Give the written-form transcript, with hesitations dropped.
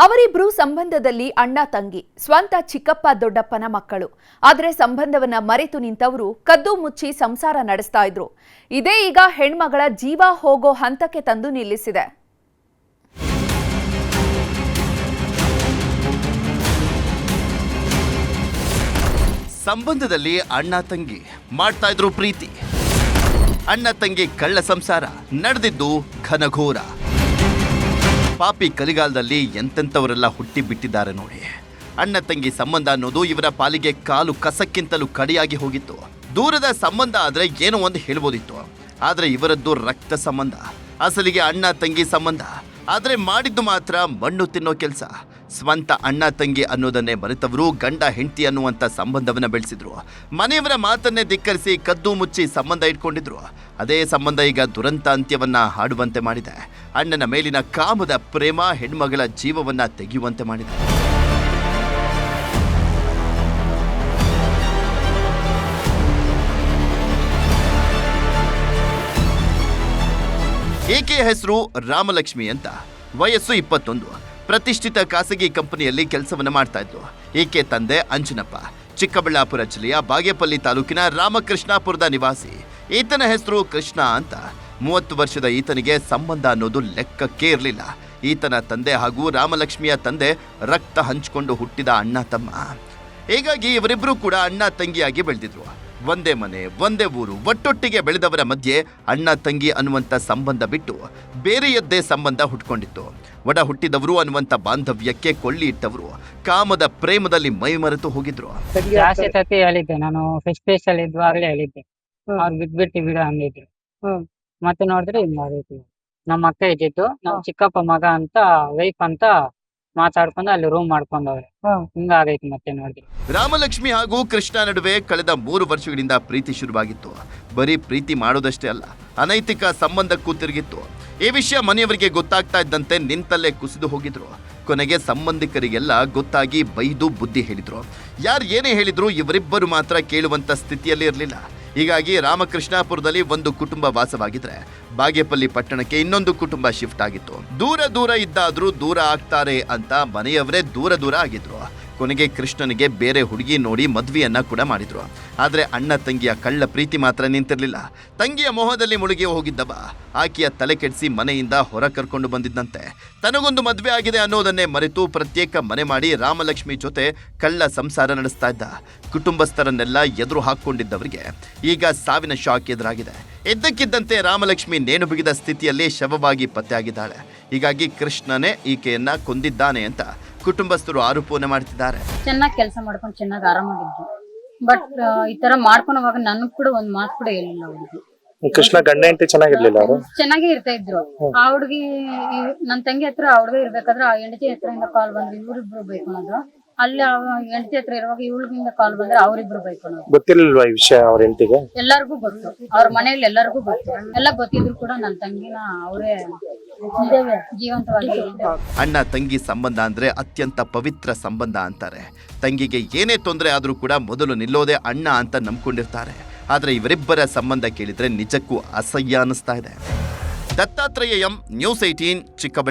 ಅವರಿಬ್ರು ಸಂಬಂಧದಲ್ಲಿ ಅಣ್ಣ ತಂಗಿ, ಸ್ವಂತ ಚಿಕ್ಕಪ್ಪ ದೊಡ್ಡಪ್ಪನ ಮಕ್ಕಳು. ಆದರೆ ಸಂಬಂಧವನ್ನ ಮರೆತು ನಿಂತವರು ಕದ್ದು ಮುಚ್ಚಿ ಸಂಸಾರ ನಡೆಸ್ತಾ ಇದ್ರು. ಇದೇ ಈಗ ಹೆಣ್ಮಗಳ ಜೀವ ಹೋಗೋ ಹಂತಕ್ಕೆ ತಂದು ನಿಲ್ಲಿಸಿದೆ. ಸಂಬಂಧದಲ್ಲಿ ಅಣ್ಣ ತಂಗಿ ಮಾಡ್ತಾ ಇದ್ರು ಪ್ರೀತಿ. ಅಣ್ಣ ತಂಗಿ ಕಳ್ಳ ಸಂಸಾರ ನಡೆದಿದ್ದು ಘನಘೋರ. ಪಾಪಿ ಕಲಿಗಾಲದಲ್ಲಿ ಎಂತೆಂಥವರೆಲ್ಲ ಹುಟ್ಟಿ ಬಿಟ್ಟಿದ್ದಾರೆ ನೋಡಿ. ಅಣ್ಣ ತಂಗಿ ಸಂಬಂಧ ಅನ್ನೋದು ಇವರ ಪಾಲಿಗೆ ಕಾಲು ಕಸಕ್ಕಿಂತಲೂ ಕಡಿಯಾಗಿ ಹೋಗಿತ್ತು. ದೂರದ ಸಂಬಂಧ ಆದ್ರೆ ಏನೋ ಒಂದು ಹೇಳ್ಬೋದಿತ್ತು, ಆದ್ರೆ ಇವರದ್ದು ರಕ್ತ ಸಂಬಂಧ, ಅಸಲಿಗೆ ಅಣ್ಣ ತಂಗಿ ಸಂಬಂಧ. ಆದ್ರೆ ಮಾಡಿದ್ದು ಮಾತ್ರ ಮಣ್ಣು ತಿನ್ನೋ ಕೆಲಸ. ಸ್ವಂತ ಅಣ್ಣ ತಂಗಿ ಅನ್ನೋದನ್ನೇ ಮರೆತವರು ಗಂಡ ಹೆಂಡತಿ ಅನ್ನುವಂಥ ಸಂಬಂಧವನ್ನ ಬೆಳೆಸಿದ್ರು. ಮನೆಯವರ ಮಾತನ್ನೇ ಧಿಕ್ಕರಿಸಿ ಕದ್ದು ಮುಚ್ಚಿ ಸಂಬಂಧ ಇಟ್ಕೊಂಡಿದ್ರು. ಅದೇ ಸಂಬಂಧ ಈಗ ದುರಂತ ಅಂತ್ಯವನ್ನ ಹಾಡುವಂತೆ ಮಾಡಿದೆ. ಅಣ್ಣನ ಮೇಲಿನ ಕಾಮದ ಪ್ರೇಮ ಹೆಣ್ಮಗಳ ಜೀವವನ್ನ ತೆಗೆಯುವಂತೆ ಮಾಡಿದೆ. ಈಕೆಯ ಹೆಸರು ರಾಮಲಕ್ಷ್ಮಿ ಅಂತ. ವಯಸ್ಸು 21. ಪ್ರತಿಷ್ಠಿತ ಖಾಸಗಿ ಕಂಪನಿಯಲ್ಲಿ ಕೆಲಸವನ್ನ ಮಾಡ್ತಾ ಇದ್ರು. ಈಕೆ ತಂದೆ ಅಂಜನಪ್ಪ ಚಿಕ್ಕಬಳ್ಳಾಪುರ ಜಿಲ್ಲೆಯ ಬಾಗೇಪಲ್ಲಿ ತಾಲೂಕಿನ ರಾಮಕೃಷ್ಣಾಪುರದ ನಿವಾಸಿ. ಈತನ ಹೆಸರು ಕೃಷ್ಣ ಅಂತ. 30 ವರ್ಷದ ಈತನಿಗೆ ಸಂಬಂಧ ಅನ್ನೋದು ಲೆಕ್ಕಕ್ಕೆ ಇರಲಿಲ್ಲ. ಈತನ ತಂದೆ ಹಾಗೂ ರಾಮಲಕ್ಷ್ಮಿಯ ತಂದೆ ರಕ್ತ ಹಂಚಿಕೊಂಡು ಹುಟ್ಟಿದ ಅಣ್ಣ ತಮ್ಮ. ಹೀಗಾಗಿ ಇವರಿಬ್ರು ಕೂಡ ಅಣ್ಣ ತಂಗಿಯಾಗಿ ಬೆಳೆದಿದ್ರು. ಒಂದೇ ಮನೆ, ಒಂದೇ ಊರು, ಒಟ್ಟೊಟ್ಟಿಗೆ ಬೆಳೆದವರ ಮಧ್ಯೆ ಅಣ್ಣ ತಂಗಿ ಅನ್ನುವಂಥ ಸಂಬಂಧ ಬಿಟ್ಟು ಬೇರೆಯದ್ದೇ ಸಂಬಂಧ ಹುಟ್ಕೊಂಡಿತ್ತು. ಒಡ ಹುಟ್ಟಿದವರು ಅನ್ನುವಂಥ ಬಾಂಧವ್ಯಕ್ಕೆ ಕೊಳ್ಳಿ ಇಟ್ಟವರು ಕಾಮದ ಪ್ರೇಮದಲ್ಲಿ ಮೈ ಮರೆತು ಹೋಗಿದ್ರು. ಜಾಸ್ತಿ ಸತಿ ಹೇಳಿದ್ದೆ ನಾನು. ಫಸ್ಟ್ ಪೇಸ್ ಅಲ್ಲಿ ಇದ್ವಾಗಲೇ ಹೇಳಿದ್ದೆ, ಅವ್ರು ಬಿಟ್ಬಿಟ್ಟು ಬಿಡ ಅಂದಿದ್ರು. ಮತ್ತೆ ನೋಡಿದ್ರೆ ಹಿಂಗಾಗೈತಿ. ನಮ್ಮ ಅಕ್ಕ ಇದ್ದಿತ್ತು, ನಮ್ಮ ಚಿಕ್ಕಪ್ಪ ಮಗ ಅಂತ ವೈಫ್ ಅಂತ ಮಾತಾಡ್ಕೊಂಡು ಅಲ್ಲಿ ರೂಮ್ ಮಾಡ್ಕೊಂಡವ್ರೆ. ಹಿಂಗಾಗೈತಿ ಮತ್ತೆ ನೋಡಿದ್ರೆ. ರಾಮಲಕ್ಷ್ಮಿ ಹಾಗೂ ಕೃಷ್ಣ ನಡುವೆ ಕಳೆದ 3 ವರ್ಷಗಳಿಂದ ಪ್ರೀತಿ ಶುರುವಾಗಿತ್ತು. ಬರೀ ಪ್ರೀತಿ ಮಾಡೋದಷ್ಟೇ ಅಲ್ಲ, ಅನೈತಿಕ ಸಂಬಂಧಕ್ಕೂ ತಿರುಗಿತ್ತು. ಈ ವಿಷಯ ಮನೆಯವರಿಗೆ ಗೊತ್ತಾಗ್ತಾ ಇದ್ದಂತೆ ನಿಂತಲ್ಲೇ ಕುಸಿದು ಹೋಗಿದ್ರು. ಕೊನೆಗೆ ಸಂಬಂಧಿಕರಿಗೆಲ್ಲ ಗೊತ್ತಾಗಿ ಬೈದು ಬುದ್ಧಿ ಹೇಳಿದ್ರು. ಯಾರು ಏನೇ ಹೇಳಿದ್ರು ಇವರಿಬ್ಬರು ಮಾತ್ರ ಕೇಳುವಂತ ಸ್ಥಿತಿಯಲ್ಲಿ ಇರಲಿಲ್ಲ. ಹೀಗಾಗಿ ರಾಮಕೃಷ್ಣಾಪುರದಲ್ಲಿ ಒಂದು ಕುಟುಂಬ ವಾಸವಾಗಿದ್ರೆ ಬಾಗೇಪಲ್ಲಿ ಪಟ್ಟಣಕ್ಕೆ ಇನ್ನೊಂದು ಕುಟುಂಬ ಶಿಫ್ಟ್ ಆಗಿತ್ತು. ದೂರ ಇದ್ದಾದ್ರೂ ದೂರ ಆಗ್ತಾರೆ ಅಂತ ಮನೆಯವರೇ ದೂರ ಆಗಿದ್ರು. ಕೊನೆಗೆ ಕೃಷ್ಣನಿಗೆ ಬೇರೆ ಹುಡುಗಿ ನೋಡಿ ಮದ್ವೆಯನ್ನ ಕೂಡ ಮಾಡಿದ್ರು. ಆದ್ರೆ ಅಣ್ಣ ತಂಗಿಯ ಕಳ್ಳ ಪ್ರೀತಿ ಮಾತ್ರ ನಿಂತಿರ್ಲಿಲ್ಲ. ತಂಗಿಯ ಮೋಹದಲ್ಲಿ ಮುಳುಗಿ ಹೋಗಿದ್ದವ ಆಕೆಯ ತಲೆ ಕೆಡಿಸಿ ಮನೆಯಿಂದ ಹೊರ ಕರ್ಕೊಂಡು ಬಂದಿದ್ದಂತೆ. ತನಗೊಂದು ಮದ್ವೆ ಆಗಿದೆ ಅನ್ನೋದನ್ನೇ ಮರೆತು ಪ್ರತ್ಯೇಕ ಮನೆ ಮಾಡಿ ರಾಮಲಕ್ಷ್ಮಿ ಜೊತೆ ಕಳ್ಳ ಸಂಸಾರ ನಡೆಸ್ತಾ ಇದ್ದ. ಕುಟುಂಬಸ್ಥರನ್ನೆಲ್ಲ ಎದುರು ಹಾಕೊಂಡಿದ್ದವರಿಗೆ ಈಗ ಸಾವಿನ ಶಾಕ್ ಎದುರಾಗಿದೆ. ಇದ್ದಕ್ಕಿದ್ದಂತೆ ರಾಮಲಕ್ಷ್ಮಿ ನೇಣು ಬಿಗಿದ ಸ್ಥಿತಿಯಲ್ಲಿ ಶವವಾಗಿ ಪತ್ತೆಯಾಗಿದ್ದಾಳೆ. ಹೀಗಾಗಿ ಕೃಷ್ಣನೇ ಈಕೆಯನ್ನ ಕೊಂದಿದ್ದಾನೆ ಅಂತ ಕುಟುಂಬಸ್ಥರು ಆರೋಪವನ್ನು ಮಾಡ್ತಿದ್ದಾರೆ. ಚೆನ್ನಾಗಿ ಕೆಲಸ ಮಾಡ್ಕೊಂಡು ಚೆನ್ನಾಗಿ ಆರಾಮಾಗಿದ್ರು. ಬಟ್ ಈ ತರ ಮಾಡ್ಕೊಂಡವಾಗ ನನಗ್ ಕೂಡ ಒಂದ್ ಮಾತು ಕೂಡ ಹೇಳಿಲ್ಲ ಅವ್ರಿಗೆ. ಕೃಷ್ಣ ಗಂಡ ಹೆಂಡತಿ ಚೆನ್ನಾಗಿರ್ಲಿಲ್ಲ, ಅವರು ಚೆನ್ನಾಗೇ ಇರ್ತಾ ಇದ್ರು. ಆ ಹುಡುಗಿ ನನ್ ತಂಗಿ ಹತ್ರ ಆ ಹುಡುಗ ಇರ್ಬೇಕಾದ್ರೆ ಆ ಹೆಂಡತಿ ಹತ್ರದಿಂದ ಕಾಲ್ ಬಂದ್ರೆ ಇವ್ರಿಬ್ರು ಬೈಕೊಳೋದು. ಅಲ್ಲಿ ಹೆಂಡತಿ ಹತ್ರ ಇರುವಾಗ ಇವಳಿಗಿಂದ ಕಾಲ್ ಬಂದ್ರೆ ಅವ್ರಿಬ್ರು ಬೈಕೊಳೋದು. ಗೊತ್ತಿರ್ಲಿಲ್ವಾ ಈ ವಿಷಯ ಅವ್ರ ಹೆಂಡತಿಗೆ? ಎಲ್ಲರಿಗೂ ಗೊತ್ತು, ಅವ್ರ ಮನೆಯಲ್ಲಿ ಎಲ್ಲರಿಗೂ ಗೊತ್ತು. ಎಲ್ಲ ಗೊತ್ತಿದ್ರು ಕೂಡ ನನ್ ತಂಗಿನ ಅವರೇ ಜೀವಂತವಾಗಿ. ಅಣ್ಣ ತಂಗಿ ಸಂಬಂಧ ಅಂದ್ರೆ ಅತ್ಯಂತ ಪವಿತ್ರ ಸಂಬಂಧ ಅಂತಾರೆ. ತಂಗಿಗೆ ಏನೇ ತೊಂದರೆ ಆದ್ರೂ ಕೂಡ ಮೊದಲು ನಿಲ್ಲೋದೇ ಅಣ್ಣ ಅಂತ ನಂಬ್ಕೊಂಡಿರ್ತಾರೆ. ಆದ್ರೆ ಇವರಿಬ್ಬರ ಸಂಬಂಧ ಕೇಳಿದ್ರೆ ನಿಜಕ್ಕೂ ಅಸಹ್ಯ ಅನಿಸ್ತಾ ಇದೆ. Dattatreya M, News 18, Chikkaballapur.